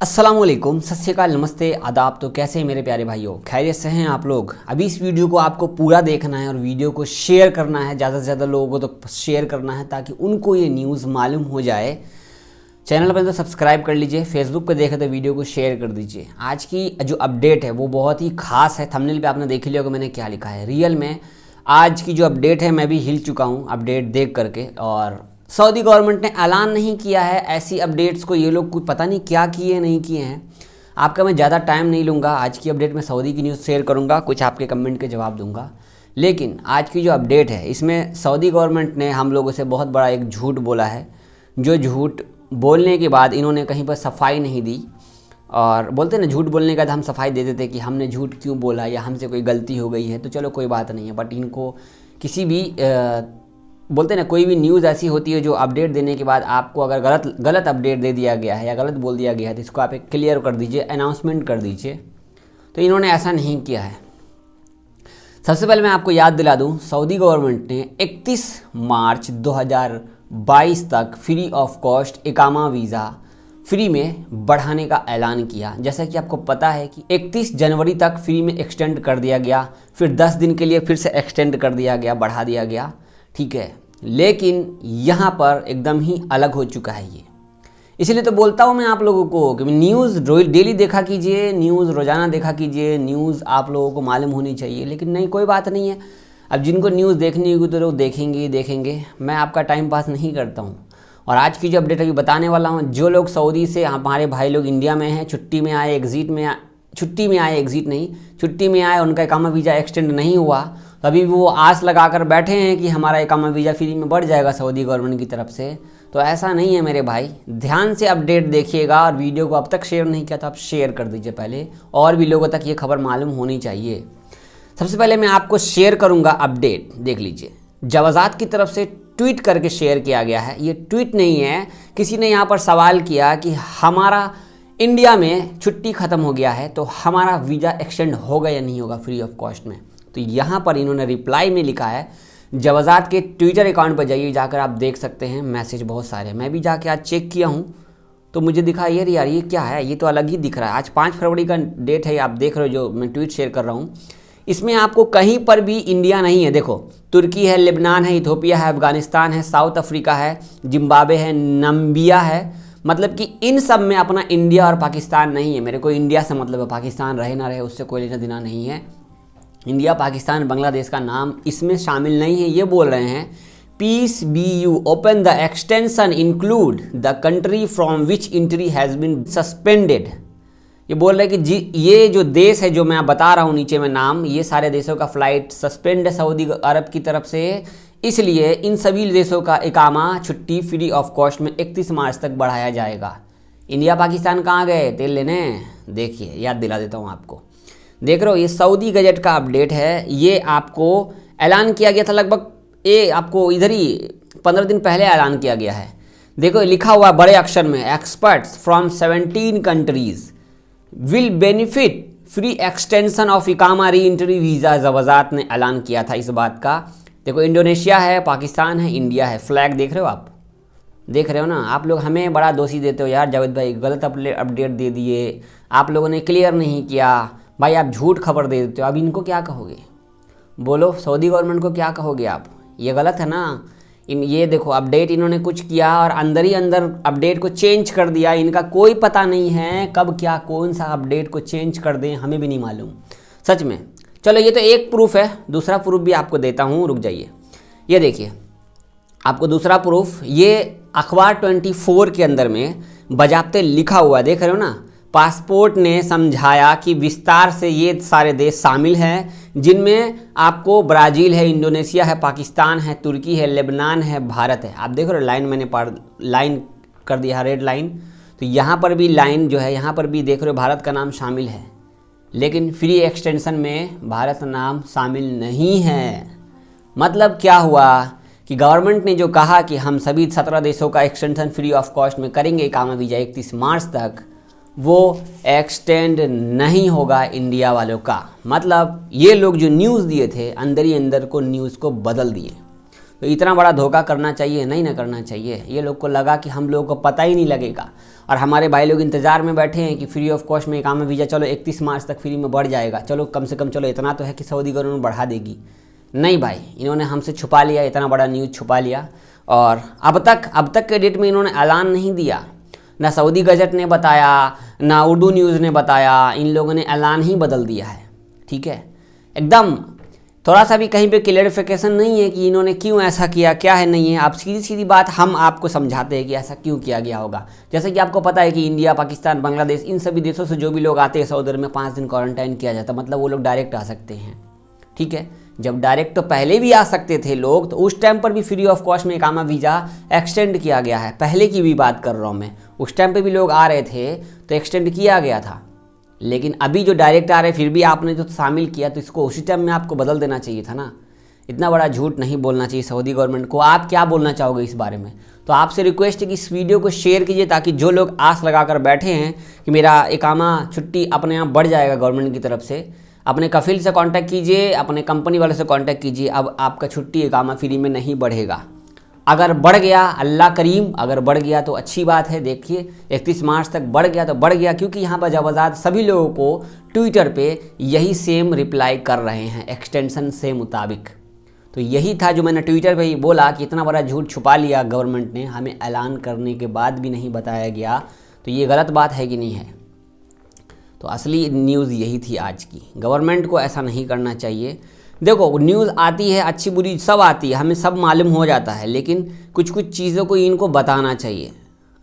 अस्सलामुअलैकुम, सत श्री अकाल, नमस्ते, आदाब। तो कैसे हैं मेरे प्यारे भाइयों? खैरियत से हैं आप लोग? अभी इस वीडियो को आपको पूरा देखना है और वीडियो को शेयर करना है, ज़्यादा से ज़्यादा लोगों को तो शेयर करना है ताकि उनको ये न्यूज़ मालूम हो जाए। चैनल पर तो सब्सक्राइब कर लीजिए, फेसबुक पर देखें तो वीडियो को शेयर कर दीजिए। आज की जो अपडेट है वो बहुत ही खास है। थंबनेल पे आपने देख लिया होगा मैंने क्या लिखा है। रियल में आज की जो अपडेट है मैं भी हिल चुका हूँ अपडेट देख करके। और सऊदी गवर्नमेंट ने ऐलान नहीं किया है ऐसी अपडेट्स को, ये लोग कुछ पता नहीं क्या किए नहीं किए हैं। आपका मैं ज़्यादा टाइम नहीं लूँगा। आज की अपडेट में सऊदी की न्यूज़ शेयर करूँगा, कुछ आपके कमेंट के जवाब दूँगा। लेकिन आज की जो अपडेट है इसमें सऊदी गवर्नमेंट ने हम लोगों से बहुत बड़ा एक झूठ बोला है, जो झूठ बोलने के बाद इन्होंने कहीं पर सफाई नहीं दी। और बोलते ना, झूठ बोलने के बाद हम सफाई दे देते कि हमने झूठ क्यों बोला या हमसे कोई गलती हो गई है तो चलो कोई बात नहीं है। बट इनको किसी भी बोलते ना, कोई भी न्यूज़ ऐसी होती है जो अपडेट देने के बाद आपको अगर गलत अपडेट दे दिया गया है या गलत बोल दिया गया है तो इसको आप एक क्लियर कर दीजिए, अनाउंसमेंट कर दीजिए। तो इन्होंने ऐसा नहीं किया है। सबसे पहले मैं आपको याद दिला दूं, सऊदी गवर्नमेंट ने 31 मार्च 2022 तक फ्री ऑफ कॉस्ट इकामा वीज़ा फ्री में बढ़ाने का ऐलान किया। जैसा कि आपको पता है कि 31 जनवरी तक फ्री में एक्सटेंड कर दिया गया, फिर 10 दिन के लिए फिर से एक्सटेंड कर दिया गया, बढ़ा दिया गया, ठीक है। लेकिन यहाँ पर एकदम ही अलग हो चुका है ये। इसलिए तो बोलता हूँ मैं आप लोगों को कि न्यूज़ डेली देखा कीजिए, न्यूज़ रोज़ाना देखा कीजिए, न्यूज़ आप लोगों को मालूम होनी चाहिए। लेकिन नहीं, कोई बात नहीं है। अब जिनको न्यूज़ देखनी होगी तो लोग देखेंगे। मैं आपका टाइम पास नहीं करता हूँ। और आज की जो अपडेट अभी बताने वाला हूँ, जो लोग सऊदी से, हमारे भाई लोग इंडिया में हैं, छुट्टी में आए, छुट्टी में आए, उनका इकामा वीज़ा एक्सटेंड नहीं हुआ, तो अभी वो आस लगा कर बैठे हैं कि हमारा इकामा वीज़ा फ्री में बढ़ जाएगा सऊदी गवर्नमेंट की तरफ से। तो ऐसा नहीं है मेरे भाई, ध्यान से अपडेट देखिएगा। और वीडियो को अब तक शेयर नहीं किया तो आप शेयर कर दीजिए पहले, और भी लोगों तक ये खबर मालूम होनी चाहिए। सबसे पहले मैं आपको शेयर करूँगा अपडेट, देख लीजिए। जवाजात की तरफ से ट्वीट करके शेयर किया गया है। ये ट्वीट नहीं है, किसी ने यहाँ पर सवाल किया कि हमारा इंडिया में छुट्टी ख़त्म हो गया है तो हमारा वीज़ा एक्सटेंड होगा या नहीं होगा फ्री ऑफ कॉस्ट में। तो यहाँ पर इन्होंने रिप्लाई में लिखा है, जवाजात के ट्विटर अकाउंट पर जाइए, जाकर आप देख सकते हैं, मैसेज बहुत सारे हैं। मैं भी जाके आज चेक किया हूँ तो मुझे दिखा यार ये क्या है, ये तो अलग ही दिख रहा है। आज 5 फरवरी का डेट है, आप देख रहे हो जो मैं ट्वीट शेयर कर रहा हूँ। इसमें आपको कहीं पर भी इंडिया नहीं है। देखो, तुर्की है, लेबनान है, इथोपिया है, अफगानिस्तान है, साउथ अफ्रीका है, जिम्बाब्वे है, नामीबिया है। मतलब कि इन सब में अपना इंडिया और पाकिस्तान नहीं है। मेरे को इंडिया से मतलब है, पाकिस्तान रहे ना रहे उससे कोई लेना देना नहीं है। इंडिया, पाकिस्तान, बांग्लादेश का नाम इसमें शामिल नहीं है। ये बोल रहे हैं peace be you open the extension include the country from which entry has been suspended. ये बोल रहे हैं कि ये जो देश है जो मैं बता रहा हूँ नीचे में नाम, ये सारे देशों का फ्लाइट सस्पेंड है सऊदी अरब की तरफ से। इसलिए इन सभी देशों का इकामा छुट्टी फ्री ऑफ कॉस्ट में 31 मार्च तक बढ़ाया जाएगा। इंडिया पाकिस्तान कहाँ गए तेल लेने? देखिए, याद दिला देता हूँ आपको। देख रहे हो, ये सऊदी गजट का अपडेट है। ये आपको ऐलान किया गया था लगभग, ये आपको इधर ही 15 दिन पहले ऐलान किया गया है। देखो लिखा हुआ बड़े अक्षर में, experts from 17 countries will benefit free extension of इकामा री एंट्री वीज़ा। जवाजात ने ऐलान किया था इस बात का। देखो, इंडोनेशिया है, पाकिस्तान है, इंडिया है, फ्लैग देख रहे हो आप, देख रहे हो ना। आप लोग हमें बड़ा दोषी देते हो यार, जावेद भाई गलत अपडेट दे दिए, आप लोगों ने क्लियर नहीं किया भाई, आप झूठ खबर दे देते हो। अब इनको क्या कहोगे? बोलो, सऊदी गवर्नमेंट को क्या कहोगे आप? ये गलत है ना। ये देखो अपडेट इन्होंने कुछ किया और अंदर ही अंदर अपडेट को चेंज कर दिया। इनका कोई पता नहीं है कब क्या कौन सा अपडेट को चेंज कर दें, हमें भी नहीं मालूम सच में। चलो, ये तो एक प्रूफ है, दूसरा प्रूफ भी आपको देता हूँ, रुक जाइए। ये देखिए, आपको दूसरा प्रूफ, ये अखबार 24 के अंदर में बजाते लिखा हुआ है, देख रहे हो ना। पासपोर्ट ने समझाया कि विस्तार से ये सारे देश शामिल हैं, जिनमें आपको ब्राज़ील है, इंडोनेशिया है, पाकिस्तान है, तुर्की है, लेबनान है, भारत है। आप देख रहे हो लाइन, मैंने लाइन कर दिया रेड लाइन। तो यहाँ पर भी लाइन जो है, यहाँ पर भी देख रहे हो भारत का नाम शामिल है, लेकिन फ्री एक्सटेंशन में भारत नाम शामिल नहीं है। मतलब क्या हुआ कि गवर्नमेंट ने जो कहा कि हम सभी 17 देशों का एक्सटेंशन फ्री ऑफ कॉस्ट में करेंगे इकामा वीज़ा 31 मार्च तक, वो एक्सटेंड नहीं होगा इंडिया वालों का। मतलब ये लोग जो न्यूज़ दिए थे, अंदर ही अंदर को न्यूज़ को बदल दिए। तो इतना बड़ा धोखा करना चाहिए नहीं ना करना चाहिए। ये लोग को लगा कि हम लोगों को पता ही नहीं लगेगा, और हमारे भाई लोग इंतज़ार में बैठे हैं कि फ्री ऑफ कॉस्ट में इकामा वीज़ा चलो 31 मार्च तक फ्री में बढ़ जाएगा, चलो कम से कम चलो इतना तो है कि सऊदी गवर्नमेंट बढ़ा देगी। नहीं भाई, इन्होंने हमसे छुपा लिया, इतना बड़ा न्यूज़ छुपा लिया, और अब तक के डेट में इन्होंने ऐलान नहीं दिया, ना सऊदी गजट ने बताया ना उर्दू न्यूज़ ने बताया, इन लोगों ने ऐलान ही बदल दिया है। ठीक है, एकदम थोड़ा सा भी कहीं पे क्लैरिफिकेशन नहीं है कि इन्होंने क्यों ऐसा किया, क्या है नहीं है। आप सीधी सीधी बात हम आपको समझाते हैं कि ऐसा क्यों किया गया होगा। जैसे कि आपको पता है कि इंडिया, पाकिस्तान, बांग्लादेश, इन सभी देशों से जो भी लोग आते हैं सऊदी अरब में 5 दिन क्वारंटाइन किया जाता है, मतलब वो लोग डायरेक्ट आ सकते हैं। ठीक है, जब डायरेक्ट तो पहले भी आ सकते थे लोग, तो उस टाइम पर भी फ्री ऑफ कॉस्ट में इकामा वीज़ा एक्सटेंड किया गया है। पहले की भी बात कर रहा हूँ मैं, उस टाइम पे भी लोग आ रहे थे तो एक्सटेंड किया गया था। लेकिन अभी जो डायरेक्ट आ रहे फिर भी आपने जो शामिल किया, तो इसको उसी टाइम में आपको बदल देना चाहिए था ना। इतना बड़ा झूठ नहीं बोलना चाहिए सऊदी गवर्नमेंट को। आप क्या बोलना चाहोगे इस बारे में? तो आपसे रिक्वेस्ट है कि इस वीडियो को शेयर कीजिए, ताकि जो लोग आस लगाकर बैठे हैं कि मेरा इकामा छुट्टी अपने आप बढ़ जाएगा गवर्नमेंट की तरफ से, अपने कफिल से कांटेक्ट कीजिए, अपने कंपनी वाले से कांटेक्ट कीजिए, अब आपका छुट्टी इकामा फ्री में नहीं बढ़ेगा। अगर बढ़ गया, अल्लाह करीम, अगर बढ़ गया तो अच्छी बात है। देखिए 31 मार्च तक बढ़ गया तो बढ़ गया, क्योंकि यहाँ पर जवाजात सभी लोगों को ट्विटर पे यही सेम रिप्लाई कर रहे हैं एक्सटेंशन से मुताबिक। तो यही था जो मैंने ट्विटर पे ही बोला कि इतना बड़ा झूठ छुपा लिया गवर्नमेंट ने, हमें ऐलान करने के बाद भी नहीं बताया गया, तो ये गलत बात है कि नहीं है। तो असली न्यूज़ यही थी आज की। गवर्नमेंट को ऐसा नहीं करना चाहिए। देखो न्यूज़ आती है, अच्छी बुरी सब आती है, हमें सब मालूम हो जाता है, लेकिन कुछ कुछ चीज़ों को इनको बताना चाहिए।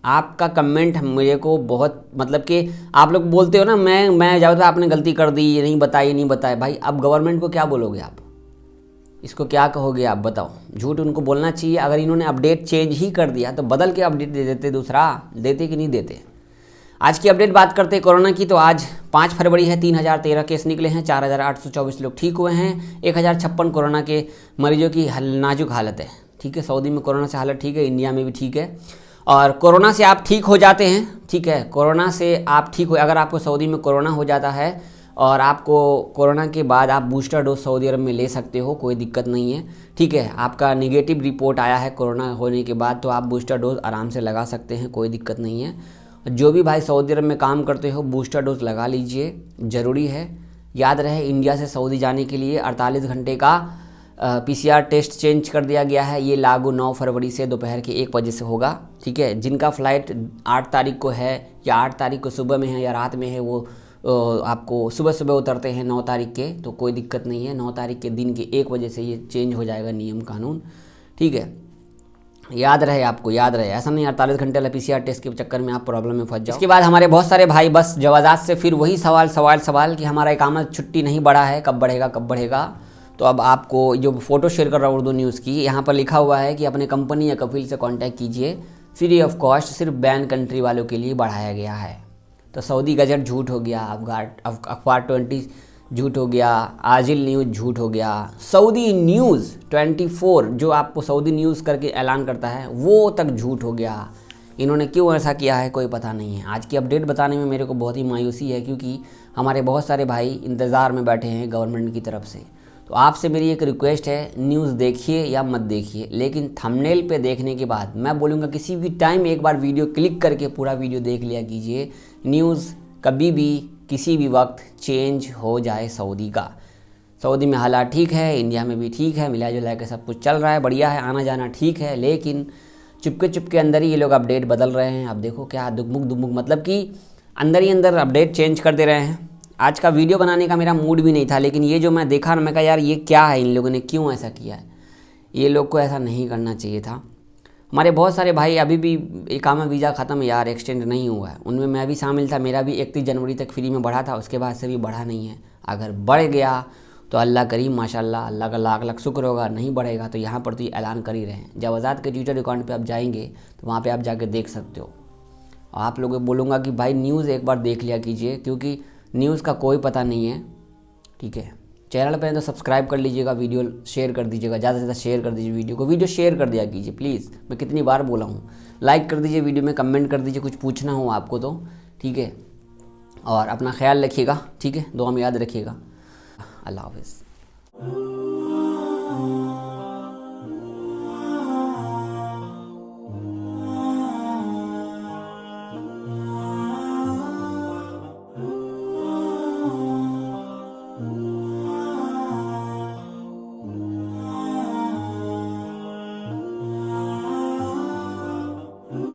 आपका कमेंट मेरे को बहुत, मतलब कि आप लोग बोलते हो ना, मैं जब आपने गलती कर दी, ये नहीं बताया भाई, अब गवर्नमेंट को क्या बोलोगे आप? इसको क्या कहोगे आप बताओ? झूठ उनको बोलना चाहिए। अगर इन्होंने अपडेट चेंज ही कर दिया तो बदल के अपडेट दे देते, दूसरा देते कि नहीं देते। आज की अपडेट बात करते हैं कोरोना की। तो आज 5 फरवरी है, 3013 केस निकले हैं, 4824 लोग ठीक हुए हैं, 1056 कोरोना के मरीजों की नाजुक हालत है। ठीक है, सऊदी में कोरोना से हालत ठीक है, इंडिया में भी ठीक है। और कोरोना से आप ठीक हो जाते हैं, ठीक है, कोरोना से आप ठीक हो, अगर आपको सऊदी में कोरोना हो जाता है और आपको कोरोना के बाद आप बूस्टर डोज सऊदी अरब में ले सकते हो, कोई दिक्कत नहीं है। ठीक है, आपका नेगेटिव रिपोर्ट आया है कोरोना होने के बाद, तो आप बूस्टर डोज आराम से लगा सकते हैं, कोई दिक्कत नहीं है। जो भी भाई सऊदी अरब में काम करते हो, बूस्टर डोज लगा लीजिए, ज़रूरी है। याद रहे, इंडिया से सऊदी जाने के लिए 48 घंटे का PCR टेस्ट चेंज कर दिया गया है। ये लागू 9 फरवरी से दोपहर के 1 बजे से होगा। ठीक है, जिनका फ़्लाइट 8 तारीख को है या 8 तारीख को सुबह में है या रात में है, वो आपको सुबह सुबह उतरते हैं 9 तारीख के, तो कोई दिक्कत नहीं है। 9 तारीख के दिन के 1 बजे से ये चेंज हो जाएगा नियम कानून। ठीक है, याद रहे, आपको याद रहे, ऐसा नहीं 48 घंटे वाला PCR टेस्ट के चक्कर में आप प्रॉब्लम में फंस जाओ। इसके बाद हमारे बहुत सारे भाई बस जवाजात से फिर वही सवाल कि हमारा इकामा छुट्टी नहीं बढ़ा है, कब बढ़ेगा। तो अब आपको जो फ़ोटो शेयर कर रहा हूँ उर्दू न्यूज़ की, यहाँ पर लिखा हुआ है कि अपने कंपनी या कफिल से कॉन्टैक्ट कीजिए, फ्री ऑफ कॉस्ट, सिर्फ बैन कंट्री वालों के लिए बढ़ाया गया है। तो सऊदी गजट झूठ हो गया, अखबार 20 झूठ हो गया, आजिल न्यूज़ झूठ हो गया, सऊदी न्यूज़ 24 जो आपको सऊदी न्यूज़ करके ऐलान करता है वो तक झूठ हो गया। इन्होंने क्यों ऐसा किया है कोई पता नहीं है। आज की अपडेट बताने में मेरे को बहुत ही मायूसी है, क्योंकि हमारे बहुत सारे भाई इंतज़ार में बैठे हैं गवर्नमेंट की तरफ से। तो आपसे मेरी एक रिक्वेस्ट है, न्यूज़ देखिए या मत देखिए, लेकिन थंबनेल पे देखने के बाद मैं बोलूँगा किसी भी टाइम एक बार वीडियो क्लिक करके पूरा वीडियो देख लिया कीजिए। न्यूज़ कभी भी किसी भी वक्त चेंज हो जाए सऊदी का, सऊदी में हालात ठीक है, इंडिया में भी ठीक है, मिला जुला के सब कुछ चल रहा है, बढ़िया है, आना जाना ठीक है, लेकिन चुपके अंदर ही ये लोग अपडेट बदल रहे हैं। अब देखो क्या दुमुक मतलब कि अंदर ही अंदर अपडेट चेंज कर दे रहे हैं। आज का वीडियो बनाने का मेरा मूड भी नहीं था, लेकिन ये जो मैं देखा ना, मैं कहा यार ये क्या है, इन लोगों ने क्यों ऐसा किया है, ये लोग को ऐसा नहीं करना चाहिए था। हमारे बहुत सारे भाई अभी भी इकामा वीज़ा ख़त्म यार, एक्सटेंड नहीं हुआ है, उनमें मैं भी शामिल था। मेरा भी 31 जनवरी तक फ्री में बढ़ा था, उसके बाद से भी बढ़ा नहीं है। अगर बढ़ गया तो अल्लाह करीम, माशाल्लाह, अल्लाह का लाख लाख शुक्र होगा। नहीं बढ़ेगा तो यहाँ पर तो ये ऐलान कर ही रहे हैं। जवाजात के ट्विटर अकाउंट पे आप जाएंगे तो वहाँ पे आप जाके देख सकते हो। आप लोगों को बोलूँगा कि भाई न्यूज़ एक बार देख लिया कीजिए, क्योंकि न्यूज़ का कोई पता नहीं है। ठीक है, चैनल पे तो सब्सक्राइब कर लीजिएगा, वीडियो शेयर कर दीजिएगा, ज़्यादा से ज़्यादा शेयर कर दीजिए वीडियो शेयर कर दिया कीजिए प्लीज़। मैं कितनी बार बोला हूँ, लाइक कर दीजिए, वीडियो में कमेंट कर दीजिए, कुछ पूछना हो आपको तो। ठीक है, और अपना ख्याल रखिएगा, ठीक है, दुआ में याद रखिएगा। अल्लाह हाफ़िज़।